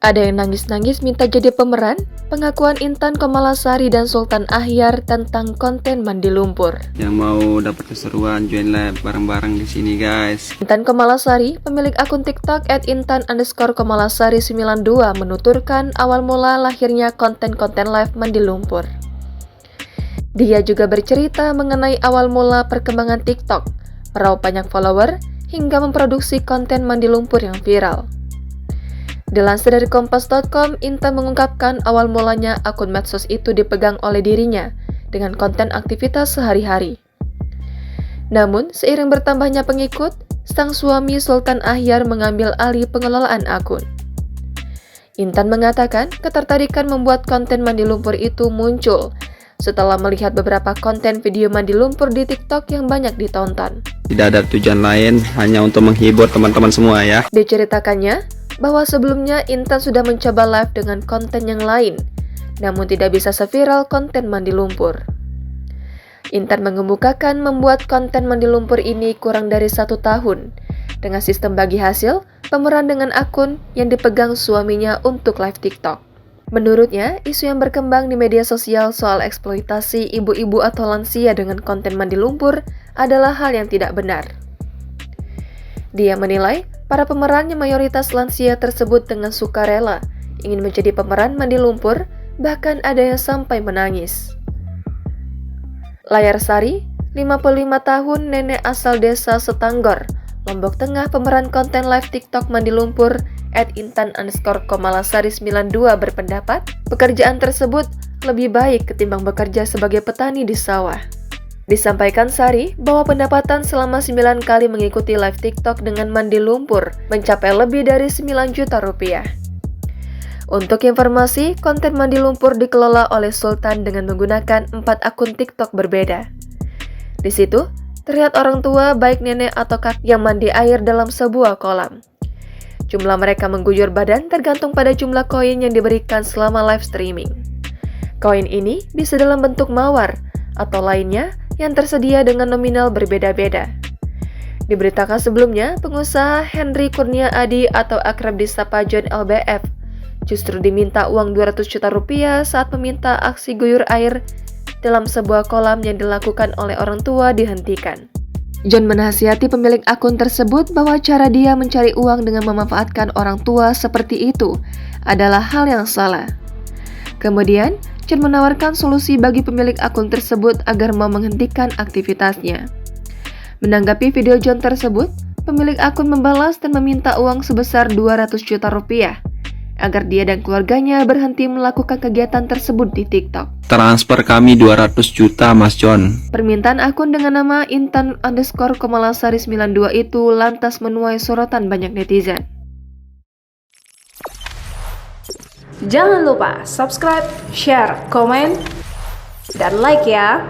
Ada yang nangis-nangis minta jadi pemeran, pengakuan Intan Komalasari dan Sultan Ahyar tentang konten mandi lumpur. Yang mau dapat keseruan, join live bareng-bareng di sini guys. Intan Komalasari, pemilik akun TikTok @intan_komalasari92 menuturkan awal mula lahirnya konten-konten live mandi lumpur. Dia juga bercerita mengenai awal mula perkembangan TikTok, meraup banyak follower, hingga memproduksi konten mandi lumpur yang viral. Dilansir dari kompas.com, Intan mengungkapkan awal mulanya akun medsos itu dipegang oleh dirinya dengan konten aktivitas sehari-hari. Namun, seiring bertambahnya pengikut, sang suami Sultan Ahyar mengambil alih pengelolaan akun. Intan mengatakan ketertarikan membuat konten mandi lumpur itu muncul setelah melihat beberapa konten video mandi lumpur di TikTok yang banyak ditonton. Tidak ada tujuan lain, hanya untuk menghibur teman-teman semua ya. Diceritakannya bahwa sebelumnya Intan sudah mencoba live dengan konten yang lain, namun tidak bisa seviral konten mandi lumpur. Intan mengemukakan membuat konten mandi lumpur ini kurang dari 1 tahun, dengan sistem bagi hasil pemeran dengan akun yang dipegang suaminya untuk live TikTok. Menurutnya, isu yang berkembang di media sosial soal eksploitasi ibu-ibu atau lansia dengan konten mandi lumpur adalah hal yang tidak benar. Dia menilai para pemeran yang mayoritas lansia tersebut dengan sukarela ingin menjadi pemeran mandi lumpur, bahkan ada yang sampai menangis. Layar Sari, 55 tahun, nenek asal desa Setanggor, Lombok Tengah, pemeran konten live TikTok mandi lumpur @intan_komalasari92 berpendapat pekerjaan tersebut lebih baik ketimbang bekerja sebagai petani di sawah. Disampaikan Sari bahwa pendapatan selama 9 kali mengikuti live TikTok dengan mandi lumpur mencapai lebih dari 9 juta rupiah. Untuk informasi, konten mandi lumpur dikelola oleh Sultan dengan menggunakan 4 akun TikTok berbeda. Di situ, terlihat orang tua baik nenek atau kakek yang mandi air dalam sebuah kolam. Jumlah mereka mengguyur badan tergantung pada jumlah koin yang diberikan selama live streaming. Koin ini bisa dalam bentuk mawar atau lainnya yang tersedia dengan nominal berbeda-beda. Diberitakan sebelumnya, pengusaha Henry Kurnia Adi atau akrab disapa John LBF justru diminta uang 200 juta rupiah saat meminta aksi guyur air dalam sebuah kolam yang dilakukan oleh orang tua dihentikan. John menasihati pemilik akun tersebut bahwa cara dia mencari uang dengan memanfaatkan orang tua seperti itu adalah hal yang salah. Kemudian, John menawarkan solusi bagi pemilik akun tersebut agar mau menghentikan aktivitasnya. Menanggapi video John tersebut, pemilik akun membalas dan meminta uang sebesar 200 juta rupiah agar dia dan keluarganya berhenti melakukan kegiatan tersebut di TikTok. Transfer kami 200 juta Mas John. Permintaan akun dengan nama Intan_Komalasari92 itu lantas menuai sorotan banyak netizen. Jangan lupa subscribe, share, komen, dan like ya.